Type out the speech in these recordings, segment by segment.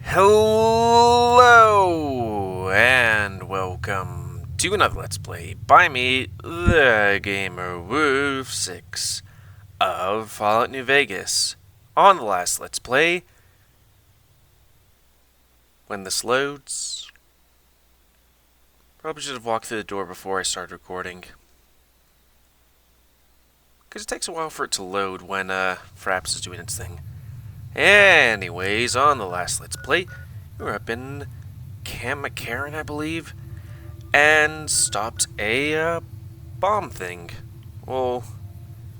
Hello and welcome to another Let's Play by me, the GamerWolfSix of Fallout New Vegas. On the last Let's Play, when this loads, probably should have walked through the door before I started recording, because it takes a while for it to load when Fraps is doing its thing. Anyways, on the last Let's Play, we were up in Camp McCarran, I believe, and stopped a bomb thing. Well,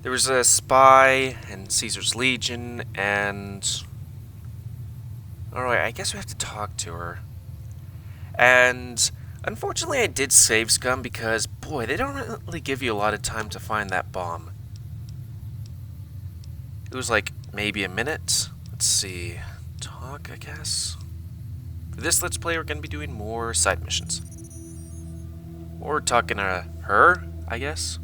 there was a spy and Caesar's Legion, and alright, I guess we have to talk to her. And unfortunately, I did save Scum because, boy, they don't really give you a lot of time to find that bomb. It was like maybe a minute. Let's see. Talk, I guess. For this Let's Play, we're going to be doing more side missions. Or talking to her, I guess.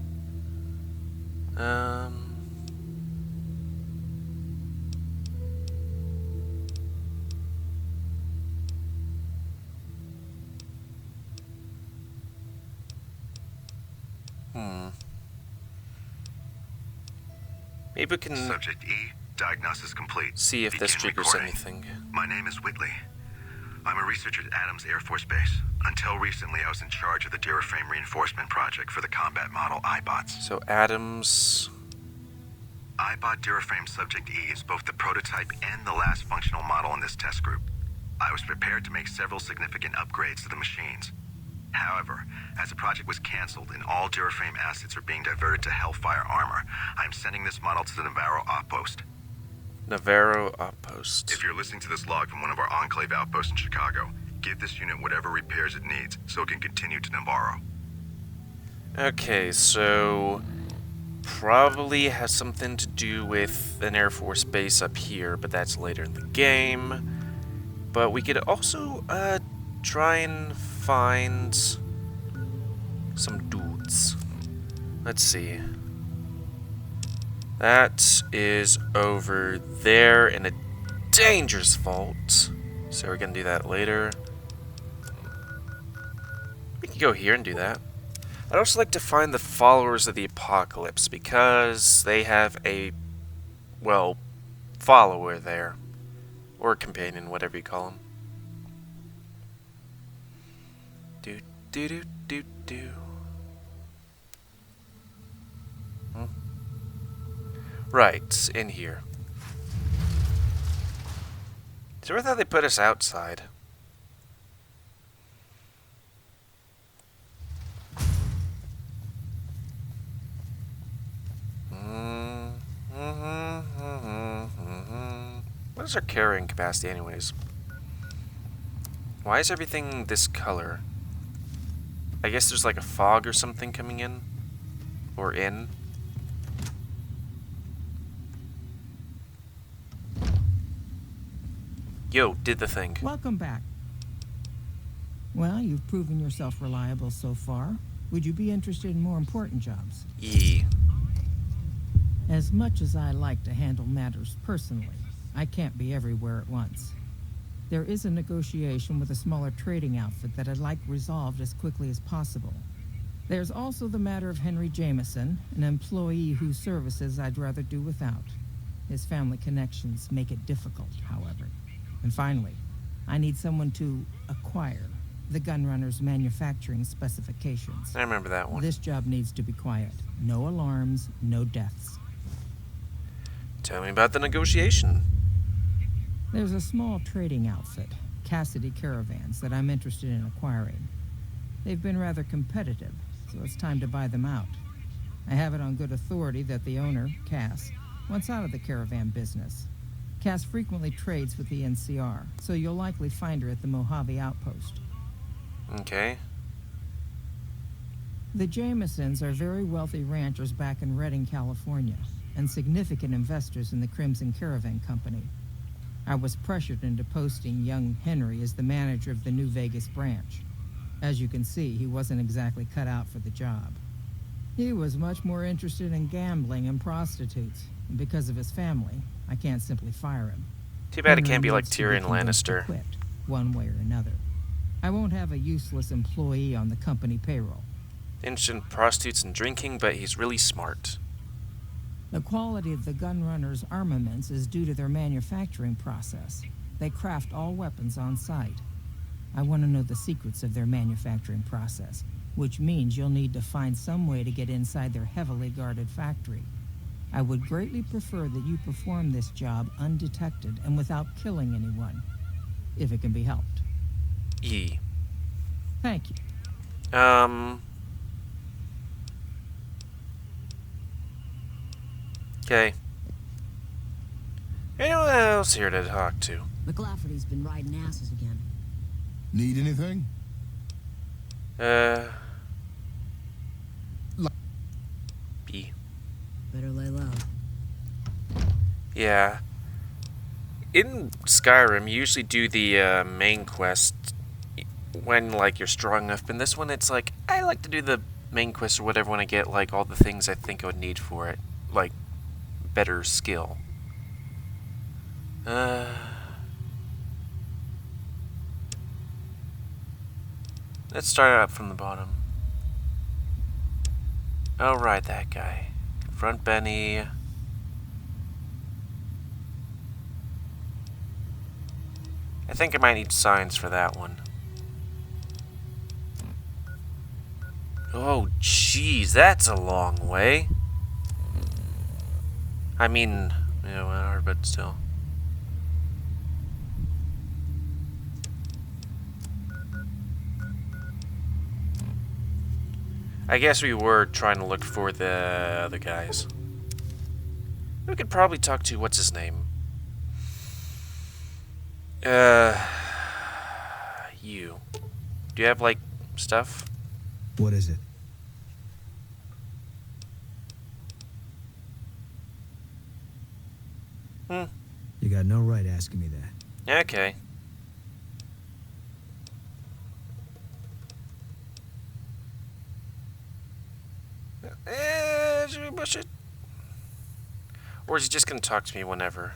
Maybe we can Subject E, diagnosis complete. see if this Begin triggers recording. anything. My name is Whitley. I'm a researcher at Adams Air Force Base. Until recently, I was in charge of the Duraframe reinforcement project for the combat model iBots. So Adams. iBot Duraframe Subject E is both the prototype and the last functional model in this test group. I was prepared to make several significant upgrades to the machines. However, as the project was canceled and all Duraframe assets are being diverted to Hellfire armor, I'm sending this model to the Navarro outpost. Navarro Outpost. If you're listening to this log from one of our Enclave outposts in Chicago, give this unit whatever repairs it needs so it can continue to Navarro. Okay, so probably has something to do with an Air Force base up here, but that's later in the game. But we could also try and find some dudes. Let's see. That is over there in a dangerous vault. So we're gonna do that later. We can go here and do that. I'd also like to find the followers of the apocalypse because they have a, well, follower there. Or companion, whatever you call them. Do do do do do. Right, in here. So I thought they put us outside. What is our carrying capacity anyways? Why is everything this color? I guess there's like a fog or something coming in. Or in. Yo, did the thing. Welcome back. Well, you've proven yourself reliable so far. Would you be interested in more important jobs? E. As much as I like to handle matters personally, I can't be everywhere at once. There is a negotiation with a smaller trading outfit that I'd like resolved as quickly as possible. There's also the matter of Henry Jameson, an employee whose services I'd rather do without. His family connections make it difficult, however. And finally, I need someone to acquire the gunrunner's manufacturing specifications. I remember that one. This job needs to be quiet. No alarms, no deaths. Tell me about the negotiation. There's a small trading outfit, Cassidy Caravans, that I'm interested in acquiring. They've been rather competitive, so it's time to buy them out. I have it on good authority that the owner, Cass, wants out of the caravan business. Cass frequently trades with the NCR, so you'll likely find her at the Mojave outpost. Okay. The Jamesons are very wealthy ranchers back in Redding, California, and significant investors in the Crimson Caravan Company. I was pressured into posting young Henry as the manager of the New Vegas branch. As you can see, he wasn't exactly cut out for the job. He was much more interested in gambling and prostitutes, and because of his family, I can't simply fire him. Too bad it Henry can't be like needs to Tyrion convinced to Lannister. quit. one way or another. I won't have a useless employee on the company payroll. Interested in prostitutes and drinking, but he's really smart. The quality of the gun runners' armaments is due to their manufacturing process. They craft all weapons on site. I want to know the secrets of their manufacturing process, which means you'll need to find some way to get inside their heavily guarded factory. I would greatly prefer that you perform this job undetected and without killing anyone, if it can be helped. E. Thank you. Okay. Anyone else here to talk to? McLafferty's been riding asses again. Need anything? B. Better lay low. Yeah. In Skyrim, you usually do the main quest when, like, you're strong enough. But in this one, it's like, I like to do the main quest or whatever when I get, like, all the things I think I would need for it. Like, better skill. Let's start out from the bottom. Oh, right, that guy. Confront Benny. I think I might need signs for that one. Oh, jeez, that's a long way. I mean, you know, whatever, but still. I guess we were trying to look for the other guys. We could probably talk to, what's his name? You. Do you have, like, stuff? What is it? You got no right asking me that. Okay. Should we push it? Or is he just gonna talk to me whenever?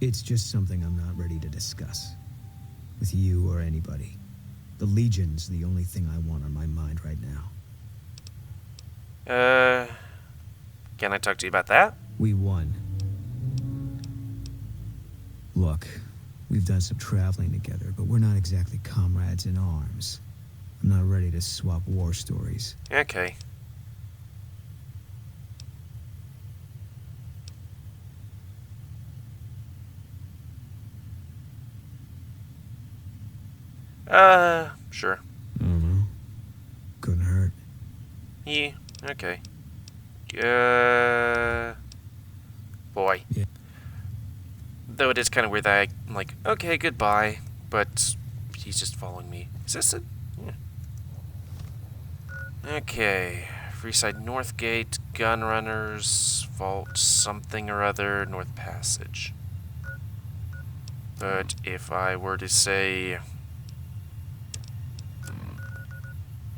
It's just something I'm not ready to discuss. With you or anybody. The Legion's the only thing I want on my mind right now. Can I talk to you about that? We won. Look, we've done some traveling together, but we're not exactly comrades in arms. I'm not ready to swap war stories. Okay. Sure. I don't know. Couldn't hurt. Yeah, okay. Boy. Yeah. Though it is kind of weird that I'm like, okay, goodbye, but he's just following me. Is this it? Yeah. Okay. Freeside North Gate, Gun Runners, Vault something or other, North Passage. But if I were to say...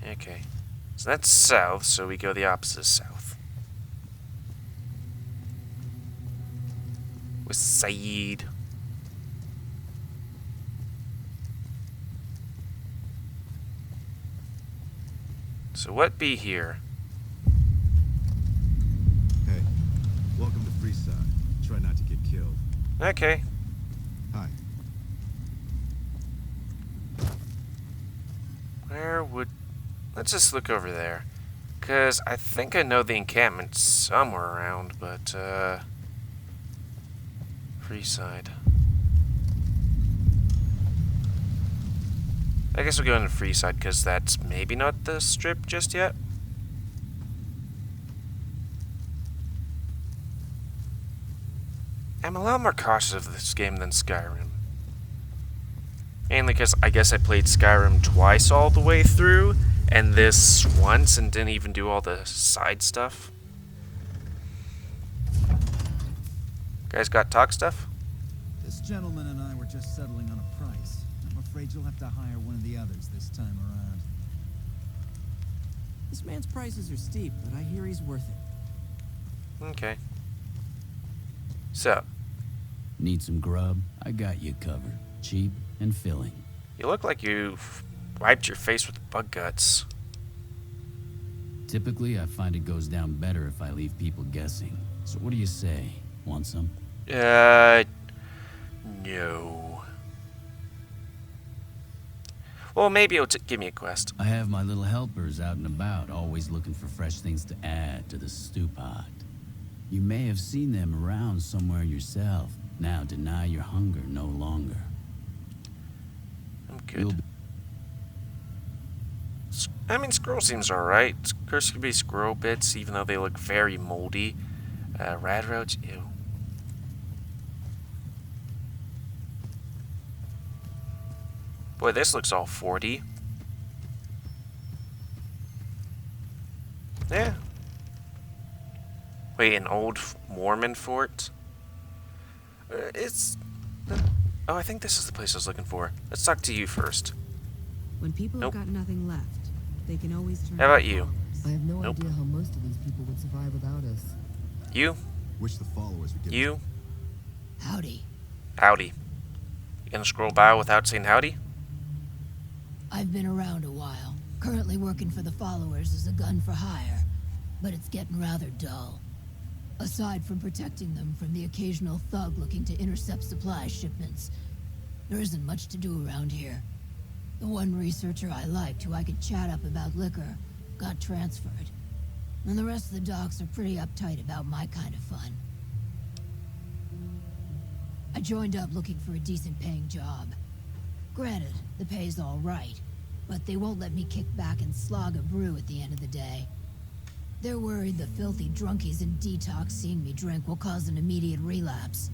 Okay. So that's south, so we go the opposite south. With Saeed. So what be here? Hey, welcome to Freeside. Try not to get killed. Okay. Hi. Where would... Let's just look over there. Because I think I know the encampment somewhere around, but, Freeside. I guess we'll go into Freeside, because that's maybe not the strip just yet. I'm a lot more cautious of this game than Skyrim. Mainly because I guess I played Skyrim twice all the way through, and this once, and didn't even do all the side stuff. Guys got talk stuff? This gentleman and I were just settling on a price. I'm afraid you'll have to hire one of the others this time around. This man's prices are steep, but I hear he's worth it. Okay. So, Need some grub? I got you covered. Cheap and filling. You look like you've wiped your face with bug guts. Typically, I find it goes down better if I leave people guessing. So what do you say? Want some? No. Well, maybe it'll give me a quest. I have my little helpers out and about, always looking for fresh things to add to the stew pot. You may have seen them around somewhere yourself. Now deny your hunger no longer. I'm good. I mean, squirrel seems alright. Curse could be squirrel bits, even though they look very moldy. Rad roach, ew. Boy, this looks all 40. Yeah. Wait, an old Mormon fort? Oh, I think this is the place I was looking for. Let's talk to you first. When people Nope. have got nothing left, they can always turn. How about you? I have no Nope. idea how most of these people would survive without us. You? Wish the followers would give You? Howdy. Howdy. You gonna scroll by without saying howdy? I've been around a while, currently working for the followers as a gun for hire, but it's getting rather dull. Aside from protecting them from the occasional thug looking to intercept supply shipments, there isn't much to do around here. The one researcher I liked who I could chat up about liquor got transferred, and the rest of the docs are pretty uptight about my kind of fun. I joined up looking for a decent paying job. Granted, the pay's all right, but they won't let me kick back and slog a brew at the end of the day. They're worried the filthy drunkies in detox seeing me drink will cause an immediate relapse.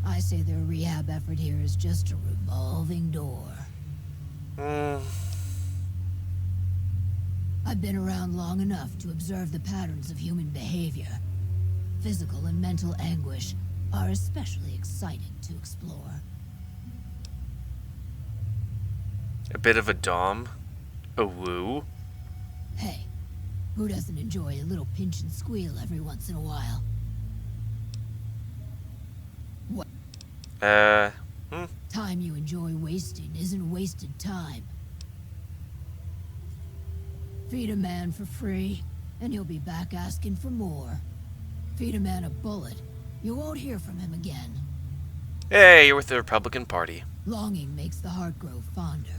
I say their rehab effort here is just a revolving door. I've been around long enough to observe the patterns of human behavior. Physical and mental anguish are especially exciting to explore. A bit of a dom? A woo? Hey, who doesn't enjoy a little pinch and squeal every once in a while? What time you enjoy wasting isn't wasted time. Feed a man for free, and he'll be back asking for more. Feed a man a bullet, you won't hear from him again. Hey, you're with the Republican Party. Longing makes the heart grow fonder.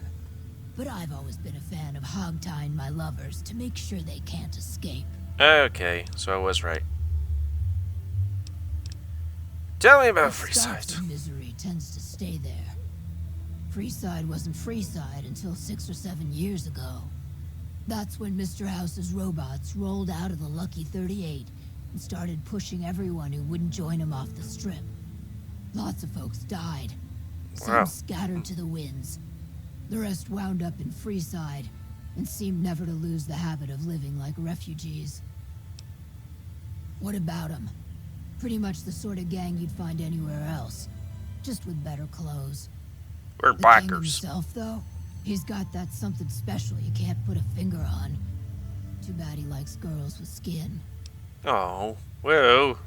But I've always been a fan of hog-tying my lovers to make sure they can't escape. Okay, so I was right. Tell me about What starts Freeside. in misery tends to stay there. Freeside wasn't Freeside until 6 or 7 years ago. That's when Mr. House's robots rolled out of the Lucky 38 and started pushing everyone who wouldn't join him off the strip. Lots of folks died. Some Wow. scattered to the winds. The rest wound up in Freeside and seemed never to lose the habit of living like refugees. What about them? Pretty much the sort of gang you'd find anywhere else, just with better clothes. We're The king blackers. himself, though, he's got that something special you can't put a finger on. Too bad he likes girls with skin. Oh, whoa.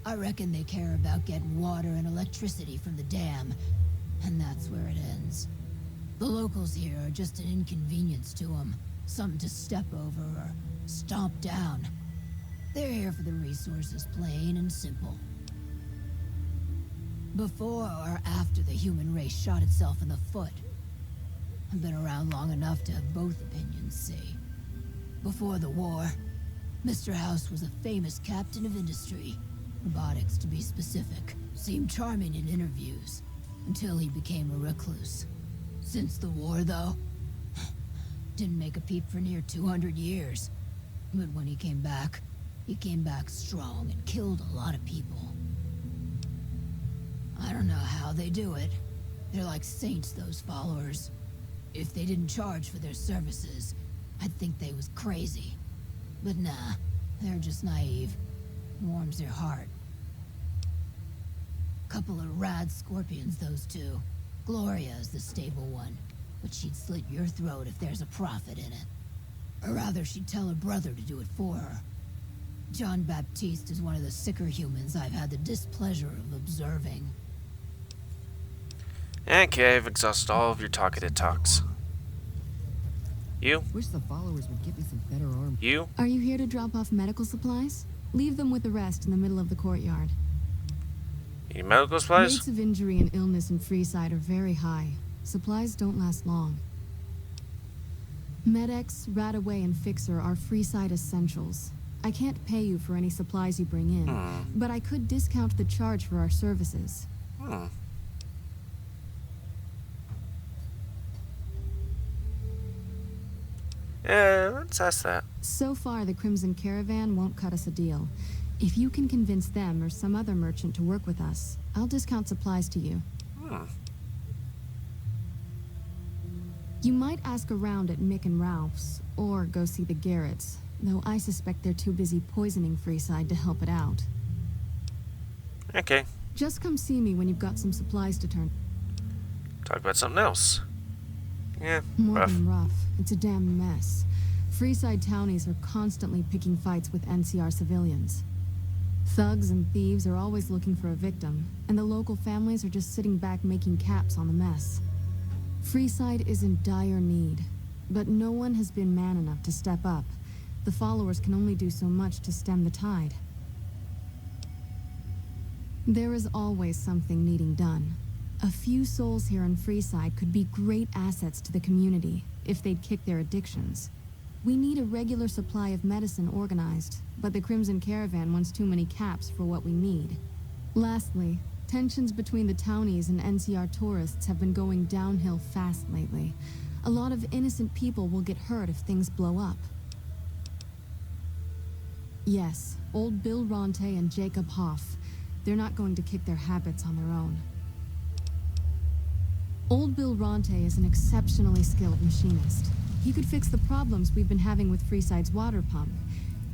I reckon they care about getting water and electricity from the dam, and that's where it ends. The locals here are just an inconvenience to them, something to step over or stomp down. They're here for the resources, plain and simple. Before or after the human race shot itself in the foot, I've been around long enough to have both opinions, see. Before the war, Mr. House was a famous captain of industry, robotics to be specific. Seemed charming in interviews, until he became a recluse. Since the war, though, didn't make a peep for near 200 years. But when he came back strong and killed a lot of people. I don't know how they do it. They're like saints, those followers. If they didn't charge for their services, I'd think they was crazy. But nah, they're just naive. Warms their heart. Couple of rad scorpions, those two. Gloria is the stable one, but she'd slit your throat if there's a profit in it. Or rather, she'd tell her brother to do it for her. John Baptiste is one of the sicker humans I've had the displeasure of observing. Okay, I've exhausted all of your talkative talks. You? Wish the followers would give me some better armor. You? Are you here to drop off medical supplies? Leave them with the rest in the middle of the courtyard. Need medical supplies? Rates of injury and illness in Freeside are very high. Supplies don't last long. Med-X, Radaway, and Fixer are Freeside essentials. I can't pay you for any supplies you bring in, but I could discount the charge for our services. Let's ask that. So far, the Crimson Caravan won't cut us a deal. If you can convince them or some other merchant to work with us, I'll discount supplies to you. You might ask around at Mick and Ralph's, or go see the Garretts, though I suspect they're too busy poisoning Freeside to help it out. Okay. Just come see me when you've got some supplies to turn. Talk about something else. Yeah, More rough. than rough. It's a damn mess. Freeside townies are constantly picking fights with NCR civilians. Thugs and thieves are always looking for a victim, and the local families are just sitting back making caps on the mess. Freeside is in dire need, but no one has been man enough to step up. The followers can only do so much to stem the tide. There is always something needing done. A few souls here in Freeside could be great assets to the community if they'd kick their addictions. We need a regular supply of medicine organized, but the Crimson Caravan wants too many caps for what we need. Lastly, tensions between the townies and NCR tourists have been going downhill fast lately. A lot of innocent people will get hurt if things blow up. Yes, old Bill Ronte and Jacob Hoff. They're not going to kick their habits on their own. Old Bill Ronte is an exceptionally skilled machinist. He could fix the problems we've been having with Freeside's water pump,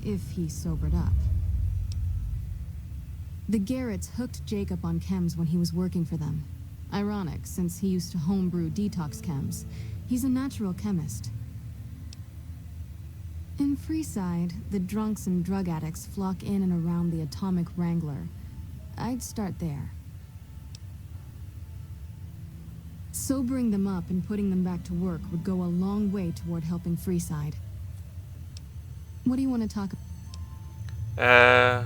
if he sobered up. The Garretts hooked Jacob on chems when he was working for them. Ironic, since he used to homebrew detox chems. He's a natural chemist. In Freeside, the drunks and drug addicts flock in and around the Atomic Wrangler. I'd start there. Sobering them up and putting them back to work would go a long way toward helping Freeside. What do you want to talk about?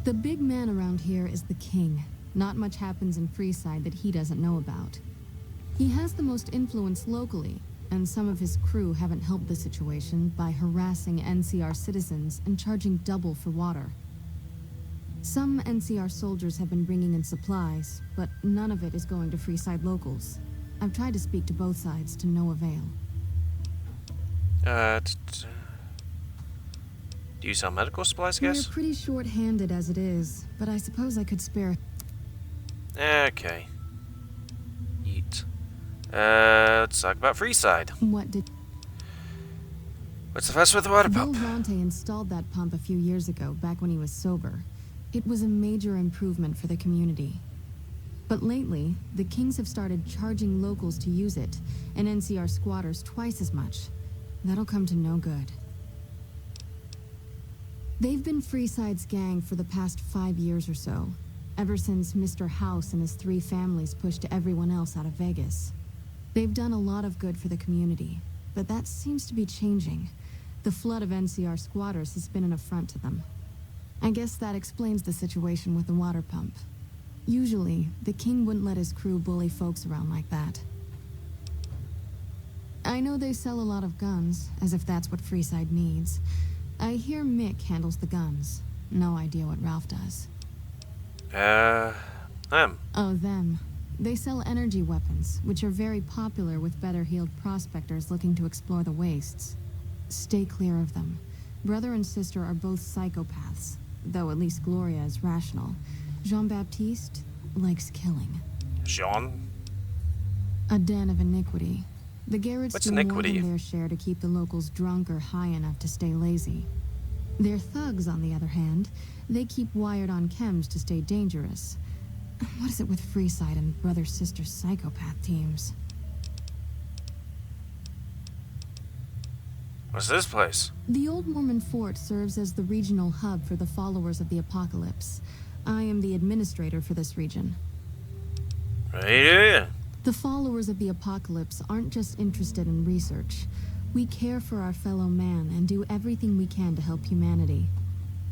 The big man around here is the king. Not much happens in Freeside that he doesn't know about. He has the most influence locally, and some of his crew haven't helped the situation by harassing NCR citizens and charging double for water. Some NCR soldiers have been bringing in supplies, but none of it is going to Freeside locals. I've tried to speak to both sides to no avail. Do you sell medical supplies, I guess? We're pretty short-handed as it is, but I suppose I could spare. Okay. Eat. Let's talk about Freeside. What did... What's the fuss with the water Bill pump? Ronte installed that pump a few years ago, back when he was sober. It was a major improvement for the community. But lately, the Kings have started charging locals to use it, and NCR squatters twice as much. That'll come to no good. They've been Freeside's gang for the past 5 years or so, ever since Mr. House and his 3 families pushed everyone else out of Vegas. They've done a lot of good for the community, but that seems to be changing. The flood of NCR squatters has been an affront to them. I guess that explains the situation with the water pump. Usually, the king wouldn't let his crew bully folks around like that. I know they sell a lot of guns, as if that's what Freeside needs. I hear Mick handles the guns. No idea what Ralph does. Them. Oh, them. They sell energy weapons, which are very popular with better-heeled prospectors looking to explore the wastes. Stay clear of them. Brother and sister are both psychopaths, though at least Gloria is rational. Jean-Baptiste likes killing. Jean? A den of iniquity. The Garretts What's do more iniquity? than their share to keep the locals drunk or high enough to stay lazy. Their thugs, on the other hand, they keep wired on chems to stay dangerous. What is it with Freeside and brother-sister psychopath teams? What's this place? The old Mormon fort serves as the regional hub for the followers of the apocalypse. I am the administrator for this region. Right here. The followers of the apocalypse aren't just interested in research. We care for our fellow man and do everything we can to help humanity.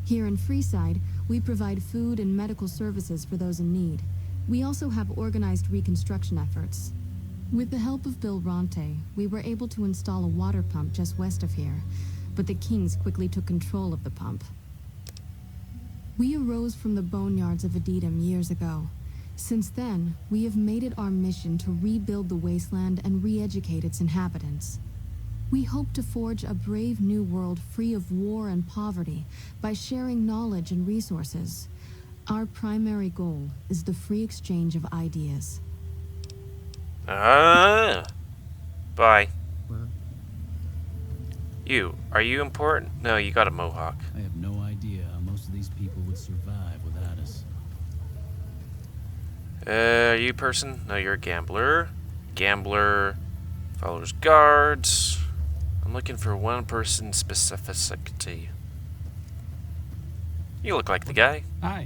Here in Freeside, we provide food and medical services for those in need. We also have organized reconstruction efforts. With the help of Bill Ronte, we were able to install a water pump just west of here, but the Kings quickly took control of the pump. We arose from the boneyards of Edidam years ago. Since then, we have made it our mission to rebuild the wasteland and re-educate its inhabitants. We hope to forge a brave new world free of war and poverty by sharing knowledge and resources. Our primary goal is the free exchange of ideas. Bye. Well, You, are you important? No, you got a mohawk. I have no idea how most of these people would survive without us. Are you a person? No, you're a gambler. Gambler, followers guards. I'm looking for one person specificity. You look like the guy. Hi.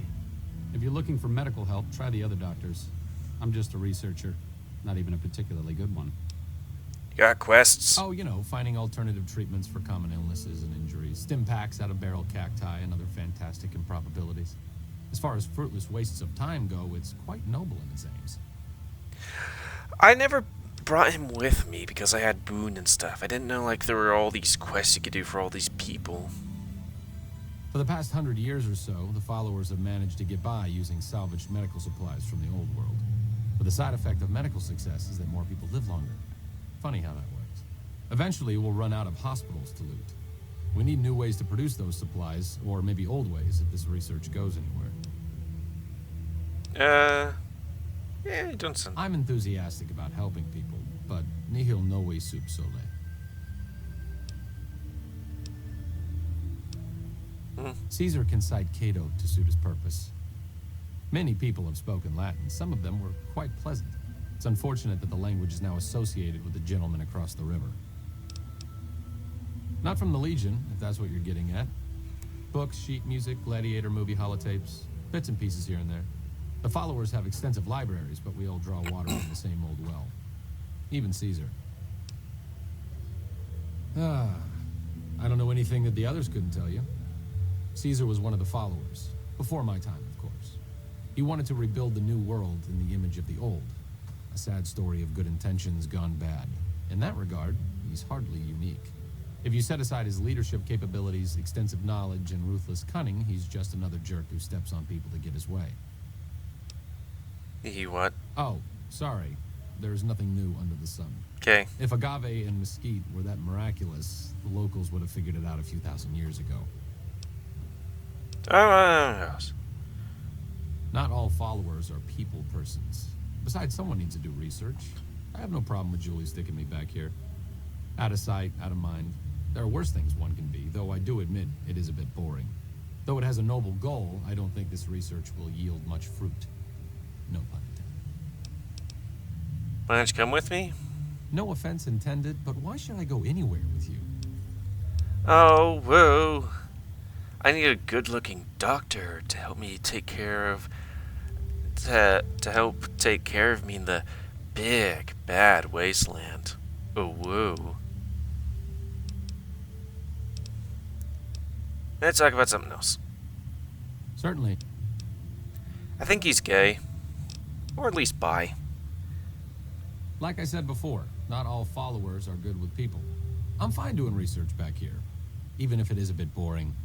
If you're looking for medical help, try the other doctors. I'm just a researcher, not even a particularly good one. You got quests. Oh, you know, finding alternative treatments for common illnesses and injuries, stim packs out of barrel cacti, and other fantastic improbabilities. As far as fruitless wastes of time go, it's quite noble in its aims. I never brought him with me because I had Boone and stuff. I didn't know like there were all these quests you could do for all these people. For the past 100 years or so, the followers have managed to get by using salvaged medical supplies from the old world. But the side effect of medical success is that more people live longer. Funny how that works. Eventually, we'll run out of hospitals to loot. We need new ways to produce those supplies, or maybe old ways if this research goes anywhere. Yeah, Johnson. I'm enthusiastic about helping people, but nihil novi sub sole. Caesar can cite Cato to suit his purpose. Many people have spoken Latin. Some of them were quite pleasant. It's unfortunate that the language is now associated with the gentleman across the river. Not from the Legion, if that's what you're getting at. Books, sheet music, gladiator movie holotapes, bits and pieces here and there. The followers have extensive libraries, but we all draw water from the same old well. Even Caesar. I don't know anything that the others couldn't tell you. Caesar was one of the followers, before my time, of course. He wanted to rebuild the new world in the image of the old. A sad story of good intentions gone bad. In that regard, he's hardly unique. If you set aside his leadership capabilities, extensive knowledge, and ruthless cunning, he's just another jerk who steps on people to get his way. He what? Oh, sorry. There's nothing new under the sun. Okay. If agave and mesquite were that miraculous, the locals would have figured it out a few thousand years ago. Not all followers are people persons. Besides, someone needs to do research. I have no problem with Julie sticking me back here. Out of sight, out of mind. There are worse things one can be, though I do admit it is a bit boring. Though it has a noble goal, I don't think this research will yield much fruit. No pun intended. Why don't you come with me? No offense intended, but why should I go anywhere with you? Oh, whoa. I need a good-looking doctor to help me take care of... to help take care of me in the big, bad wasteland. Oh, whoa. Let's talk about something else. Certainly. I think he's gay. Or at least bi. Like I said before, not all followers are good with people. I'm fine doing research back here, even if it is a bit boring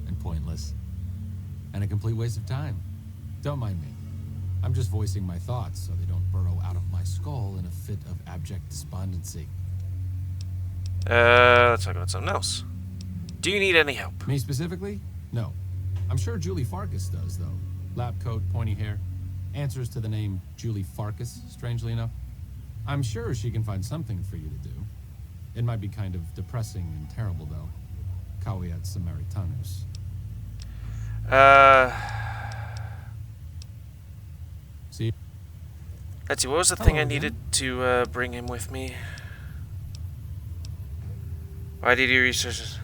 and pointless and a complete waste of time. Don't mind me. I'm just voicing my thoughts so they don't burrow out of my skull in a fit of abject despondency. Let's talk about something else. Do you need any help? Me specifically? No. I'm sure Julie Farkas does, though. Lab coat, pointy hair. Answers to the name Julie Farkas, strangely enough. I'm sure she can find something for you to do. It might be kind of depressing and terrible, though. Caveat Samaritanus. See? Let's see, what was the thing I again. needed to bring him with me? Why did you research this?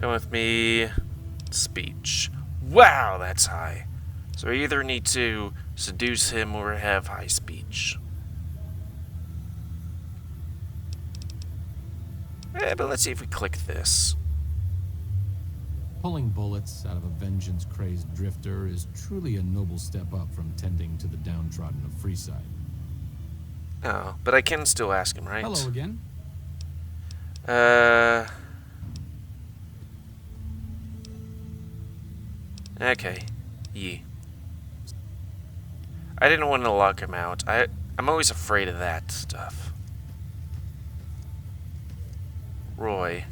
Come with me. Speech. Wow, that's high. So I either need to seduce him or have high speech. But let's see if we click this. Pulling bullets out of a vengeance-crazed drifter is truly a noble step up from tending to the downtrodden of Freeside. Oh, but I can still ask him, right? Hello again. Okay. Yeah. I didn't want to lock him out. I'm always afraid of that stuff. Roy.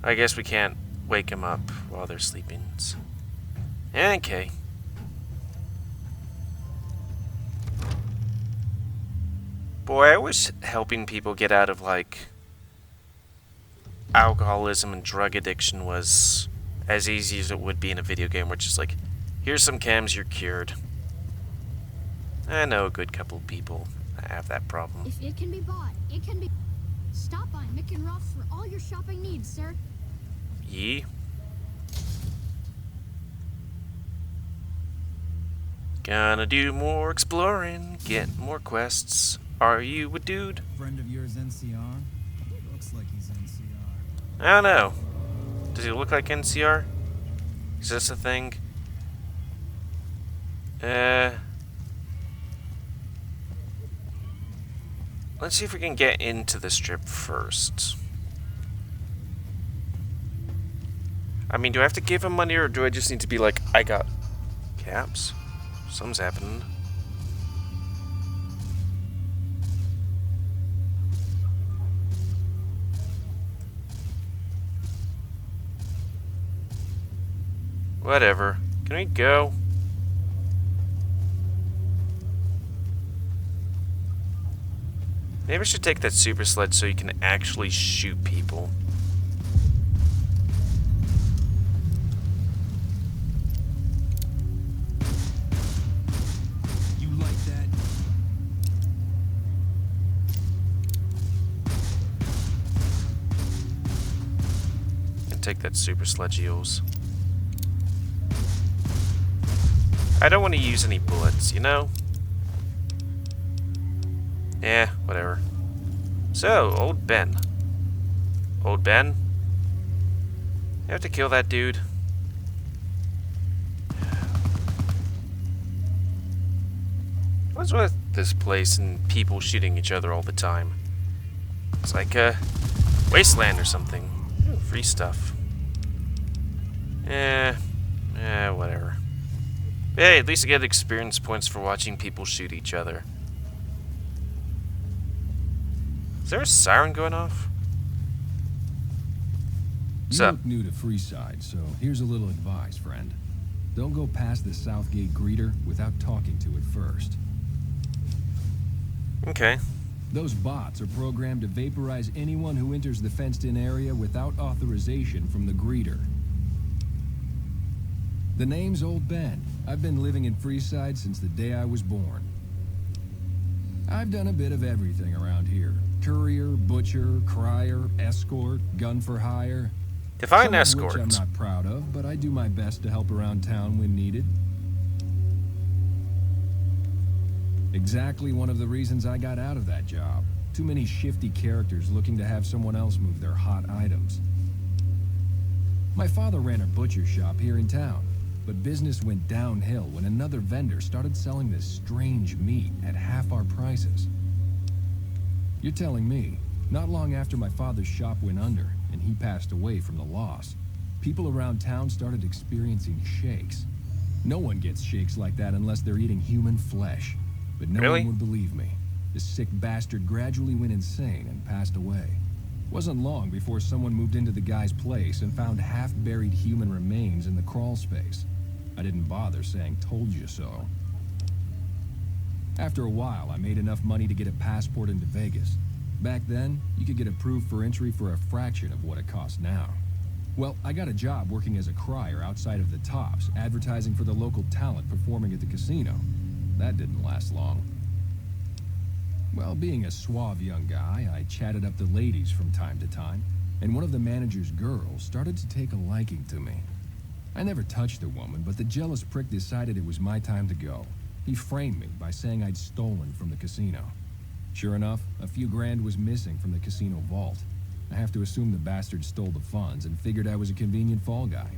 I guess we can't wake him up while they're sleeping. Okay. Boy, I wish helping people get out of, like, alcoholism and drug addiction was as easy as it would be in a video game, where it's just like, here's some chems, you're cured. I know a good couple of people that have that problem. If it can be bought, it can be... Stop by Mick and Ruff for all your shopping needs, sir. Yee. Gonna do more exploring, get more quests. Are you a dude? Friend of yours, NCR? Looks like he's NCR. I don't know. Does he look like NCR? Is this a thing? Let's see if we can get into the strip first. I mean, do I have to give him money, or do I just need to be like, I got caps? Something's happening. Whatever. Can we go? Maybe I should take that super sled so you can actually shoot people. You like that? And take that super sled, Jules. I don't want to use any bullets, you know? Yeah, whatever. So, old Ben. Old Ben? You have to kill that dude. What's with this place and people shooting each other all the time? It's like a wasteland or something. Ooh, free stuff. Whatever. Hey, at least I get experience points for watching people shoot each other. Is there a siren going off? You look new to Freeside, so here's a little advice, friend. Don't go past the Southgate greeter without talking to it first. Okay. Those bots are programmed to vaporize anyone who enters the fenced-in area without authorization from the greeter. The name's Old Ben. I've been living in Freeside since the day I was born. I've done a bit of everything around here. Courier, butcher, crier, escort, gun for hire. Define escort. Which I'm not proud of, but I do my best to help around town when needed. Exactly one of the reasons I got out of that job. Too many shifty characters looking to have someone else move their hot items. My father ran a butcher shop here in town, but business went downhill when another vendor started selling this strange meat at half our prices. You're telling me, not long after my father's shop went under and he passed away from the loss, people around town started experiencing shakes. No one gets shakes like that unless they're eating human flesh. But no one would believe me. This sick bastard gradually went insane and passed away. Wasn't long before someone moved into the guy's place and found half-buried human remains in the crawl space. I didn't bother saying told you so. After a while, I made enough money to get a passport into Vegas. Back then, you could get approved for entry for a fraction of what it costs now. Well, I got a job working as a crier outside of the Tops, advertising for the local talent performing at the casino. That didn't last long. Well, being a suave young guy, I chatted up the ladies from time to time, and one of the manager's girls started to take a liking to me. I never touched a woman, but the jealous prick decided it was my time to go. He framed me by saying I'd stolen from the casino. Sure enough, a few grand was missing from the casino vault. I have to assume the bastard stole the funds and figured I was a convenient fall guy.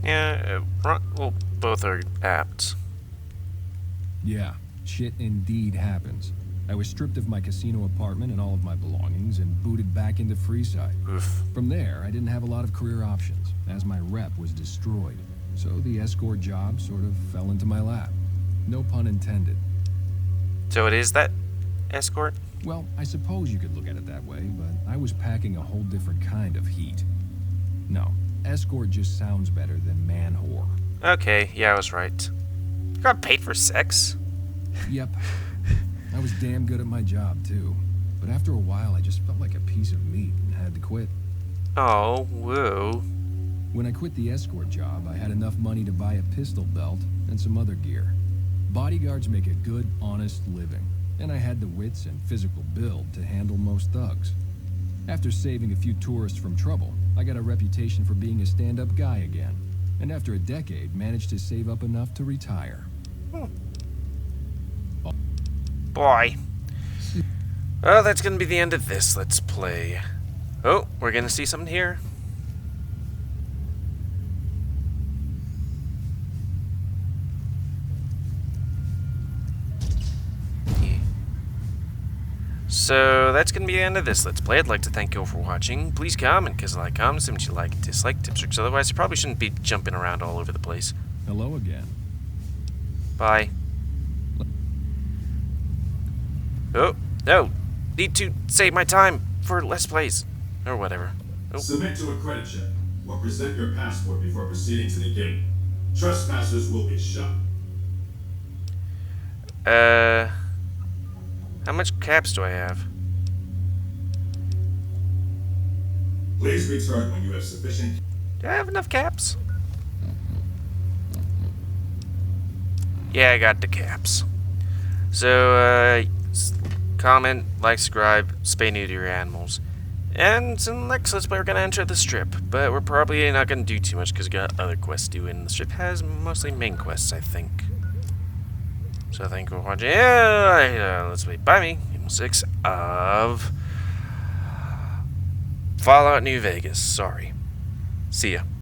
Yeah, well, both are apt. Yeah, shit indeed happens. I was stripped of my casino apartment and all of my belongings and booted back into Freeside. Oof. From there, I didn't have a lot of career options, as my rep was destroyed. So the escort job sort of fell into my lap. No pun intended. So it is that escort? Well, I suppose you could look at it that way, but I was packing a whole different kind of heat. No, escort just sounds better than man whore. Okay, yeah, I was right. You got paid for sex? Yep. I was damn good at my job, too. But after a while, I just felt like a piece of meat and had to quit. Oh, whoa. When I quit the escort job, I had enough money to buy a pistol belt and some other gear. Bodyguards make a good, honest living, and I had the wits and physical build to handle most thugs. After saving a few tourists from trouble, I got a reputation for being a stand-up guy again, and after a decade, managed to save up enough to retire. Boy. Oh, that's gonna be the end of this Let's Play. Oh, we're gonna see something here. So that's going to be the end of this Let's Play. I'd like to thank you all for watching. Please comment, because I like comments, and you like, dislike, tips, tricks. Otherwise, I probably shouldn't be jumping around all over the place. Hello again. Bye. Oh, no. Need to save my time for Let's Plays. Or whatever. Oh. Submit to a credit check, or present your passport before proceeding to the gate. Trespassers will be shot. How much caps do I have? Please return when you have sufficient... Do I have enough caps? Yeah, I got the caps. So, comment, like, subscribe, spay neuter your animals. And in the next Let's Play, we're going to enter the strip. But we're probably not going to do too much because we got other quests to do. And the strip has mostly main quests, I think. So thank you for watching. Let's play by me, GamerWolfSix of Fallout New Vegas. Sorry. See ya.